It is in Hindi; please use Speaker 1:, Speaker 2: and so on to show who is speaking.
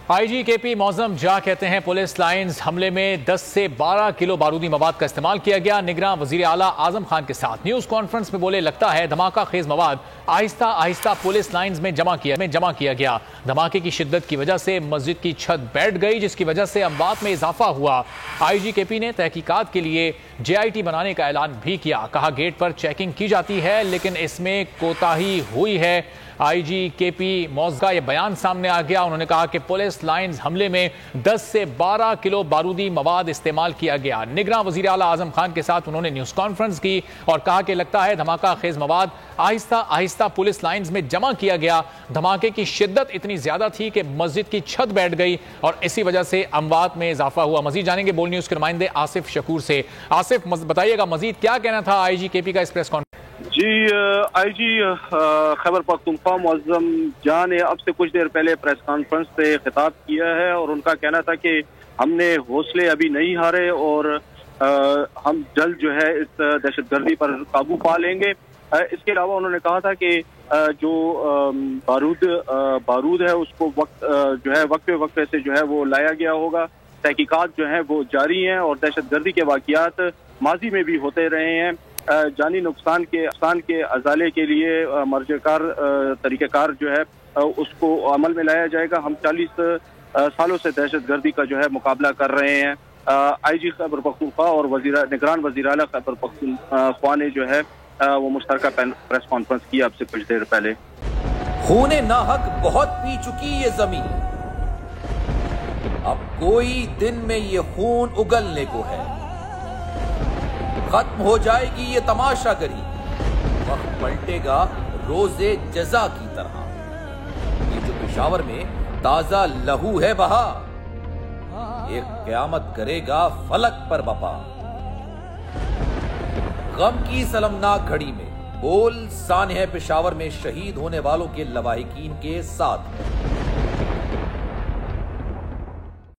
Speaker 1: आईजी केपी मौजम जा कहते हैं पुलिस लाइंस हमले में 10 से 12 किलो बारूदी मवाद का इस्तेमाल किया गया। निगरान वजीर आला आजम खान के साथ न्यूज कॉन्फ्रेंस में बोले, लगता है धमाका खेज मवाद आहिस्ता आहिस्ता पुलिस लाइंस में जमा किया गया। धमाके की शिद्दत की वजह से मस्जिद की छत बैठ गई, जिसकी वजह से अमवात में इजाफा हुआ। आईजी केपी ने तहकीकात के लिए JIT बनाने का ऐलान भी किया। कहा, गेट पर चेकिंग की जाती है लेकिन इसमें कोताही हुई है। आईजी केपी मौजम का यह बयान सामने आ गया। उन्होंने कहा कि पुलिस लाइंस हमले में 10 से 12 किलो बारूदी मवाद इस्तेमाल किया गया। निगरान वजीर आला आजम खान के साथ उन्होंने न्यूज कॉन्फ्रेंस की और कहा कि लगता है धमाका खेज मवाद आहिस्ता आहिस्ता पुलिस लाइंस में जमा किया गया। धमाके की शिद्दत इतनी ज्यादा थी कि मस्जिद की छत बैठ गई और इसी वजह से अमवात में इजाफा हुआ। मजीद जानेंगे बोल न्यूज के नुमाइंदे आसिफ शकूर से। आसिफ, बताइएगा मजीद क्या कहना था आईजी केपी का इस प्रेस कॉन्फ्रेंस?
Speaker 2: जी, आईजी खैबर पख्तूनख्वा मुअज्जम जान ने अब से कुछ देर पहले प्रेस कॉन्फ्रेंस पे खिताब किया है और उनका कहना था कि हमने हौसले अभी नहीं हारे और हम जल्द जो है इस दहशतगर्दी पर काबू पा लेंगे। इसके अलावा उन्होंने कहा था कि जो बारूद है उसको वक्फे वक्फे से जो है वो लाया गया होगा। तहकीकात जो है वो जारी हैं और दहशतगर्दी के वाक़ियात माजी में भी होते रहे हैं। जानी नुकसान के अजाले के लिए मर्जकार तरीक़ेकार जो है उसको अमल में लाया जाएगा। हम 40 सालों से दहशतगर्दी का जो है मुकाबला कर रहे हैं। आईजी खैबर पख्तूनख्वा और निगरान वज़ीर आला खैबर पख्तूनख्वा ने जो है वो मुश्तरका प्रेस कॉन्फ्रेंस की अब से कुछ देर पहले।
Speaker 3: खूने नाहक बहुत पी चुकी ये जमीन, अब कोई दिन में ये खून उगलने को है। खत्म हो जाएगी ये तमाशागरी, वक्त पलटेगा रोजे जजा की तरह। ये जो पेशावर में ताजा लहू है बहा, एक क़यामत करेगा फलक पर बपा। गम की सलमनाक घड़ी में बोल सानह पेशावर में शहीद होने वालों के लवाहिकीन के साथ है।